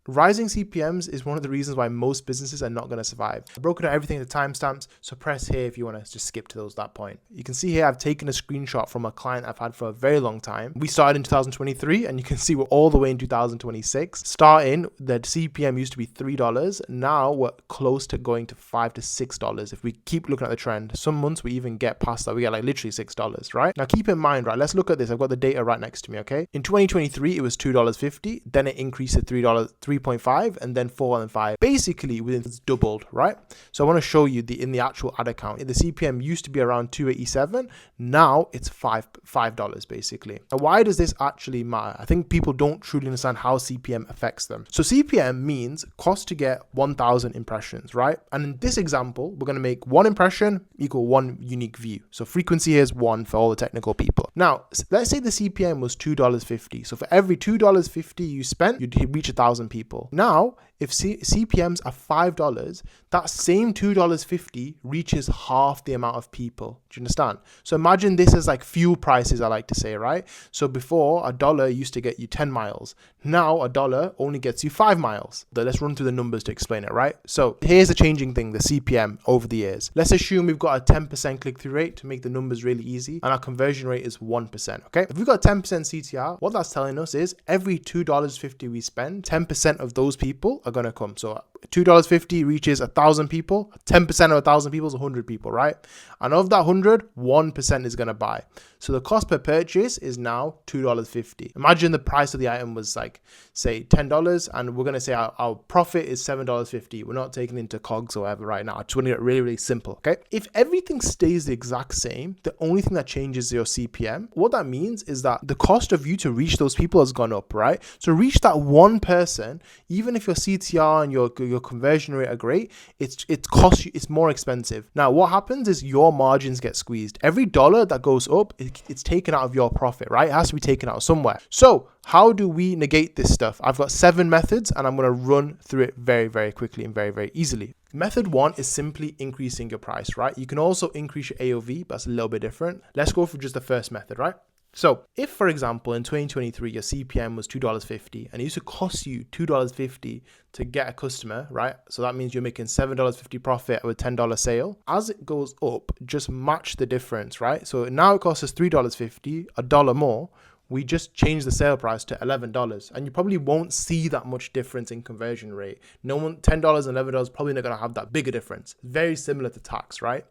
Rising CPMs is one of the reasons why most businesses are not going to survive. I've broken out everything into timestamps, so press here if you want to just skip to that point. You can see here I've taken a screenshot from a client I've had for a very long time. We started in 2023 and you can see we're all the way in 2026. Starting, the CPM used to be $3. Now we're close to going to $5 to $6 if we keep looking at the trend. Some months we even get past that. We get like literally $6, right? Now keep in mind, right, let's look at this. I've got the data right next to me, okay? In 2023, it was $2.50. Then it increased to $3.5 and then $4 and $5. Basically, it's doubled, right? So I want to show you in the actual ad account. The CPM used to be around $2.87. Now it's $5 basically. Now, why does this actually matter? I think people don't truly understand how CPM affects them. So CPM means cost to get 1,000 impressions, right? And in this example, we're going to make one impression equal one unique view. So frequency here is 1 for all the technical people. Now, let's say the CPM was $2.50. So for every $2.50 you spent, you'd reach 1,000 people. Now, if CPMs are $5, that same $2.50 reaches half the amount of people. Do you understand? So imagine this as like fuel prices, I like to say, right? So before, $1 used to get you 10 miles. Now $1 only gets you 5 miles. Let's run through the numbers to explain it, right? So here's the changing thing, the CPM over the years. Let's assume we've got a 10% click-through rate to make the numbers really easy, and our conversion rate is 1%, okay? If we've got 10% CTR, what that's telling us is every $2.50 we spend, 10% of those people are going to come. So $2.50 reaches 1,000 people, 10% of 1,000 people is 100 people, right? And of that 100, 1% is going to buy. So the cost per purchase is now $2.50. Imagine the price of the item was like, say, $10, and we're going to say our profit is $7.50. We're not taking into COGS or whatever right now. I just want to get really, really simple, okay? If everything stays the exact same, the only thing that changes is your CPM. What that means is that the cost of you to reach those people has gone up, right? So reach that one person, even if your CTR and your conversion rate are great, it costs you, it's more expensive. Now, what happens is your margins get squeezed. Every dollar that goes up, it's taken out of your profit, right? It has to be taken out somewhere. So how do we negate this stuff? I've got 7 methods and I'm going to run through it very, very quickly and very, very easily. Method 1 is simply increasing your price, right? You can also increase your AOV, but it's a little bit different. Let's go through just the first method, right? So if, for example, in 2023, your CPM was $2.50 and it used to cost you $2.50 to get a customer, right? So that means you're making $7.50 profit with a $10 sale. As it goes up, just match the difference, right? So now it costs us $3.50, $1 more. We just change the sale price to $11 and you probably won't see that much difference in conversion rate. No one, $10 and $11 probably not going to have that bigger difference. Very similar to tax, right?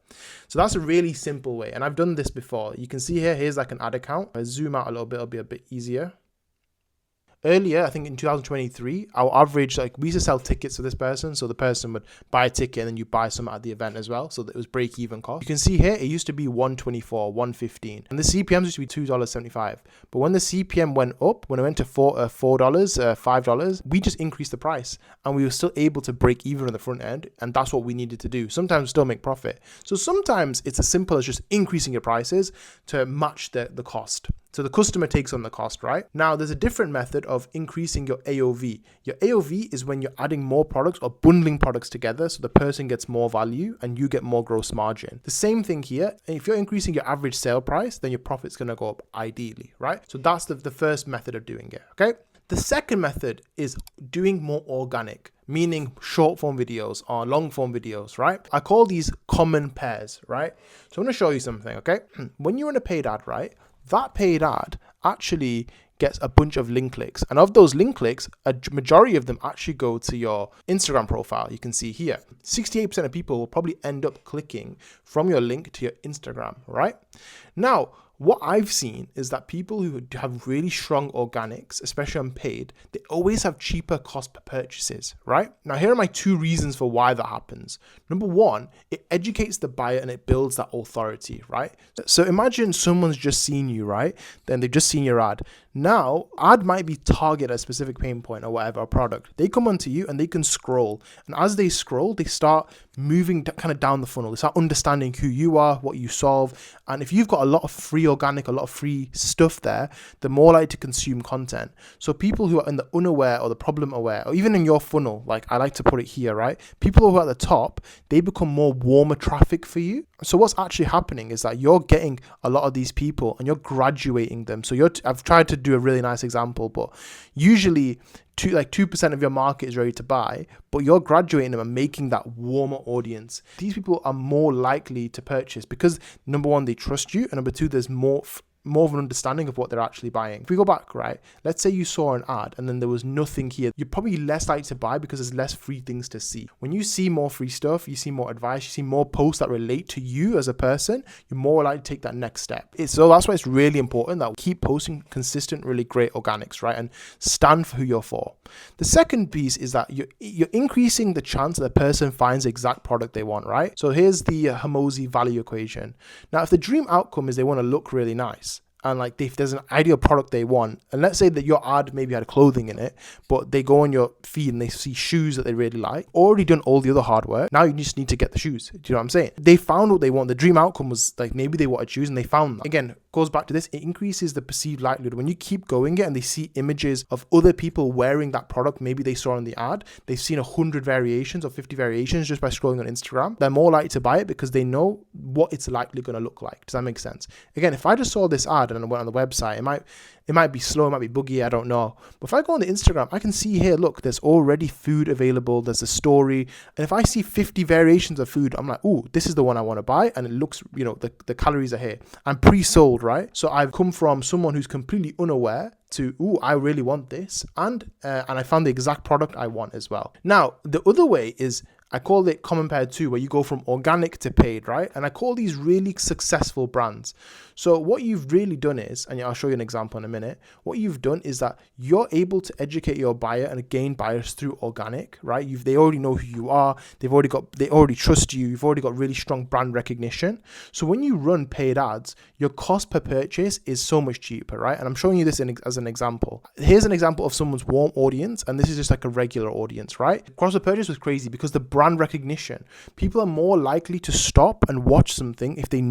So that's a really simple way. And I've done this before. You can see here, here's like an ad account. If I zoom out a little bit, it'll be a bit easier. Earlier, I think in 2023, our average, like we used to sell tickets to this person. So the person would buy a ticket and then you buy some at the event as well. So that it was break even cost. You can see here, it used to be $1.24, $1.15. And the CPMs used to be $2.75. But when the CPM went up, when it went to $4, $5, we just increased the price and we were still able to break even on the front end. And that's what we needed to do. Sometimes still make profit. So sometimes it's as simple as just increasing your prices to match the cost. So the customer takes on the cost, right? Now, there's a different method of increasing your AOV. Your AOV is when you're adding more products or bundling products together so the person gets more value and you get more gross margin. The same thing here. If you're increasing your average sale price, then your profit's going to go up ideally, right? So that's the first method of doing it, okay? The second method is doing more organic, meaning short form videos or long form videos, right? I call these common pairs, right? So I'm going to show you something, okay? When you're in a paid ad, right? That paid ad actually gets a bunch of link clicks. And of those link clicks, a majority of them actually go to your Instagram profile. You can see here, 68% of people will probably end up clicking from your link to your Instagram, right? Now, what I've seen is that people who have really strong organics, especially on paid, they always have cheaper cost per purchases, right? Now, here are my 2 reasons for why that happens. Number 1, it educates the buyer and it builds that authority, right? So imagine someone's just seen you, right? Then they've just seen your ad. Now, ad might be targeted at a specific pain point or whatever, a product. They come onto you and they can scroll. And as they scroll, they start moving kind of down the funnel. They start understanding who you are, what you solve. And if you've got a lot of free organic, a lot of free stuff there, they're more likely to consume content. So people who are in the unaware or the problem aware, or even in your funnel, like I like to put it here, right? People who are at the top, they become more warmer traffic for you. So what's actually happening is that you're getting a lot of these people and you're graduating them. So I've tried to do a really nice example, but usually 2% of your market is ready to buy, but you're graduating them and making that warmer audience. These people are more likely to purchase because number one, they trust you, and number two, there's more of an understanding of what they're actually buying. If we go back, right, let's say you saw an ad and then there was nothing here, you're probably less likely to buy because there's less free things to see. When you see more free stuff, you see more advice, you see more posts that relate to you as a person, you're more likely to take that next step. So that's why it's really important that we keep posting consistent, really great organics, right, and stand for who you're for. The second piece is that you're increasing the chance that the person finds the exact product they want, right? So here's the Hormozi value equation. Now, if the dream outcome is they want to look really nice, and like if there's an ideal product they want, and let's say that your ad maybe had clothing in it, but they go on your feed and they see shoes that they really like, already done all the other hard work, now you just need to get the shoes. Do you know what I'm saying? They found what they want. The dream outcome was like maybe they wanted shoes and they found that. Again, goes back to this, it increases the perceived likelihood. When you keep going it and they see images of other people wearing that product, maybe they saw in the ad, they've seen 100 variations or 50 variations just by scrolling on Instagram, they're more likely to buy it because they know what it's likely going to look like. Does that make sense? Again, if I just saw this ad and I went on the website, it might be slow, it might be buggy, I don't know. But if I go on the Instagram, I can see here, look, there's already food available, there's a story. And if I see 50 variations of food, I'm like, ooh, this is the one I want to buy. And it looks, the calories are here. I'm pre-sold, right? So I've come from someone who's completely unaware to, ooh, I really want this. And I found the exact product I want as well. Now, the other way is, I call it common pair 2, where you go from organic to paid, right? And I call these really successful brands. So what you've really done is, and I'll show you an example in a minute, what you've done is that you're able to educate your buyer and gain buyers through organic, right? They already know who you are. They already trust you. You've already got really strong brand recognition. So when you run paid ads, your cost per purchase is so much cheaper, right? And I'm showing you this as an example. Here's an example of someone's warm audience, and this is just like a regular audience, right? Cost per purchase was crazy because the brand recognition. People are more likely to stop and watch something if they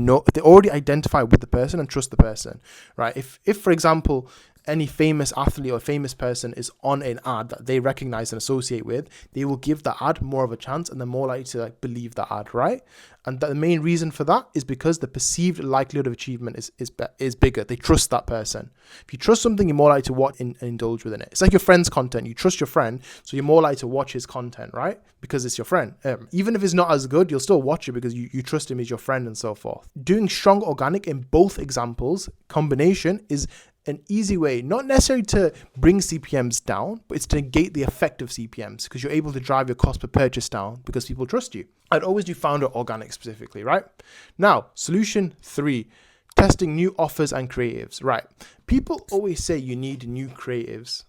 already identify with the person and trust the person, right? If for example, any famous athlete or famous person is on an ad that they recognize and associate with, they will give the ad more of a chance and they're more likely to believe the ad, right? And the main reason for that is because the perceived likelihood of achievement is bigger. They trust that person. If you trust something, you're more likely to watch and indulge within it. It's like your friend's content. You trust your friend, so you're more likely to watch his content, right? Because it's your friend. Even if it's not as good, you'll still watch it because you trust him as your friend and so forth. Doing strong organic in both examples, combination, is an easy way, not necessarily to bring CPMs down, but it's to negate the effect of CPMs because you're able to drive your cost per purchase down because people trust you. I'd always do founder organic specifically, right? Now, solution 3, testing new offers and creatives, right? People always say you need new creatives,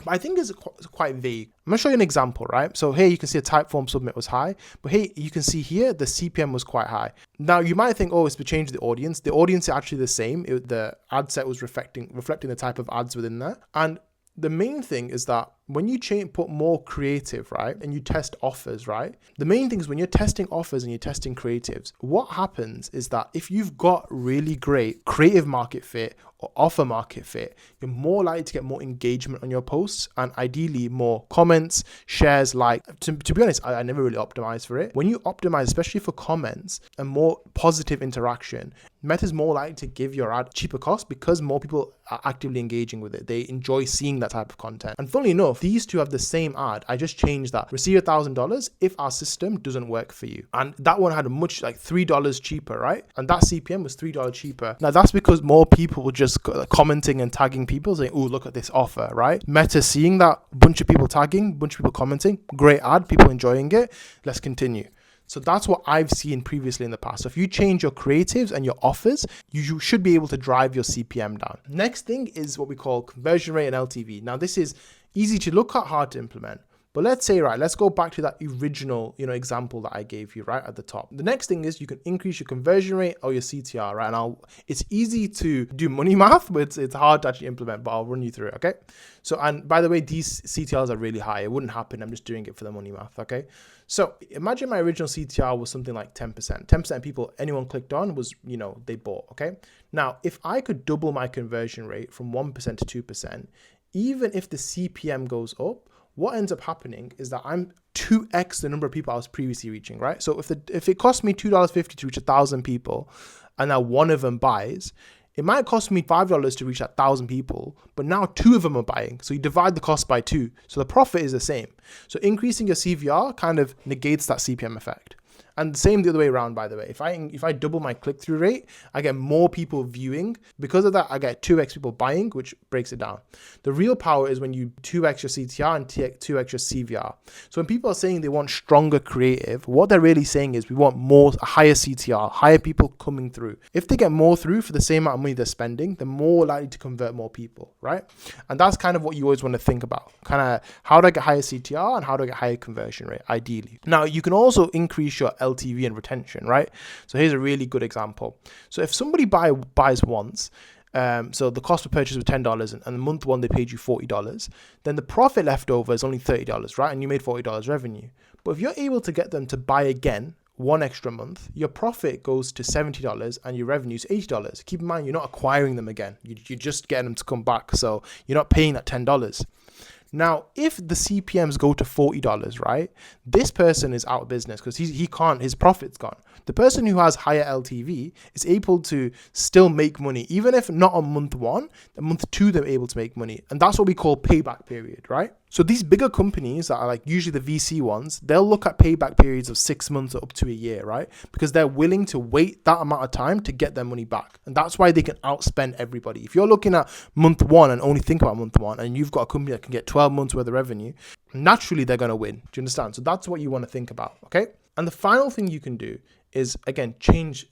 but I think it's quite vague. I'm going to show you an example, right? So here you can see a type form submit was high, but here you can see here the CPM was quite high. Now you might think, oh, it's the change of the audience. The audience is actually the same. The ad set was reflecting the type of ads within there. And the main thing is that when you put more creative, right, and you test offers, right, the main thing is when you're testing offers and you're testing creatives, what happens is that if you've got really great creative market fit or offer market fit, you're more likely to get more engagement on your posts and ideally more comments, shares, like. To be honest, I never really optimized for it. When you optimize, especially for comments and more positive interaction, Meta's more likely to give your ad cheaper cost because more people are actively engaging with it. They enjoy seeing that type of content. And funnily enough, these two have the same ad. I just changed that. Receive $1,000 if our system doesn't work for you. And that one had a much like $3 cheaper, right? And that CPM was $3 cheaper. Now that's because more people were just commenting and tagging people saying, oh, look at this offer, right? Meta seeing that, bunch of people tagging, bunch of people commenting, great ad, people enjoying it. Let's continue. So that's what I've seen previously in the past. So if you change your creatives and your offers, you should be able to drive your CPM down. Next thing is what we call conversion rate and LTV. Now this is easy to look at, hard to implement. But let's say, right, let's go back to that original, example that I gave you right at the top. The next thing is you can increase your conversion rate or your CTR, right? And it's easy to do money math, but it's hard to actually implement, but I'll run you through it, okay? So, and by the way, these CTRs are really high. It wouldn't happen. I'm just doing it for the money math, okay? So imagine my original CTR was something like 10%. 10% of people, anyone clicked on was, they bought, okay? Now, if I could double my conversion rate from 1% to 2%, even if the CPM goes up, what ends up happening is that I'm 2x the number of people I was previously reaching, right? So if it cost me $2.50 to reach 1,000 people, and now one of them buys, it might cost me $5 to reach 1,000 people, but now 2 of them are buying. So you divide the cost by 2. So the profit is the same. So increasing your CVR kind of negates that CPM effect. And the same the other way around, by the way. If I double my click-through rate, I get more people viewing. Because of that, I get 2x people buying, which breaks it down. The real power is when you 2x your CTR and 2x your CVR. So when people are saying they want stronger creative, what they're really saying is we want a higher CTR, higher people coming through. If they get more through for the same amount of money they're spending, they're more likely to convert more people, right? And that's kind of what you always want to think about. Kind of how do I get higher CTR and how do I get higher conversion rate, ideally. Now, you can also increase your LTV and retention, right? So here's a really good example. So if somebody buys once, so the cost of purchase was $10 and month one they paid you $40, then the profit left over is only $30, right? And you made $40 revenue. But if you're able to get them to buy again one extra month, your profit goes to $70 and your revenue is $80. Keep in mind, you're not acquiring them again. You're just getting them to come back. So you're not paying that $10. Now, if the CPMs go to $40, right, this person is out of business because he can't, his profit's gone. The person who has higher LTV is able to still make money, even if not on month one, the month two, they're able to make money. And that's what we call payback period, right? So these bigger companies that are like usually the VC ones, they'll look at payback periods of 6 months or up to a year, right? Because they're willing to wait that amount of time to get their money back. And that's why they can outspend everybody. If you're looking at month one and only think about month one, and you've got a company that can get 12 months worth of revenue, naturally they're going to win. Do you understand? So that's what you want to think about, okay? And the final thing you can do is, again, change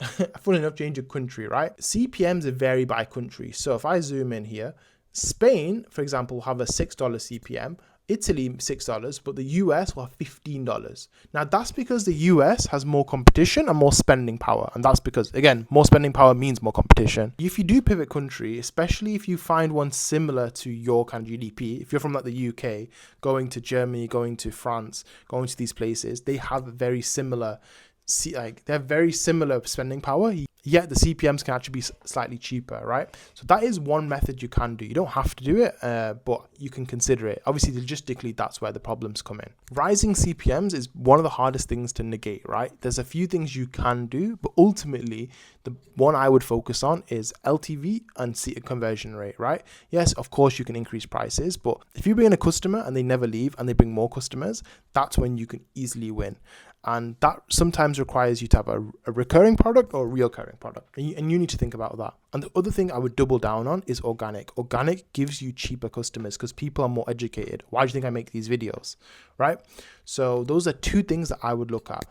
your country, right? CPMs vary by country. So if I zoom in here, Spain, for example, will have a $6 CPM, Italy $6, but the US will have $15. Now that's because the US has more competition and more spending power. And that's because, again, more spending power means more competition. If you do pivot country, especially if you find one similar to your kind of GDP, if you're from like the UK, going to Germany, going to France, going to these places, they have very similar spending power, yet the CPMs can actually be slightly cheaper, right? So that is one method you can do. You don't have to do it, but you can consider it. Obviously, logistically, that's where the problems come in. Rising CPMs is one of the hardest things to negate, right? There's a few things you can do, but ultimately, the one I would focus on is LTV and conversion rate, right? Yes, of course, you can increase prices, but if you bring in a customer and they never leave and they bring more customers, that's when you can easily win. And that sometimes requires you to have a recurring product or a reoccurring product. And you need to think about that. And the other thing I would double down on is organic. Organic gives you cheaper customers because people are more educated. Why do you think I make these videos, right? So those are two things that I would look at.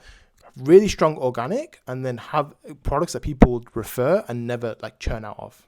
Really strong organic, and then have products that people would refer and never like churn out of.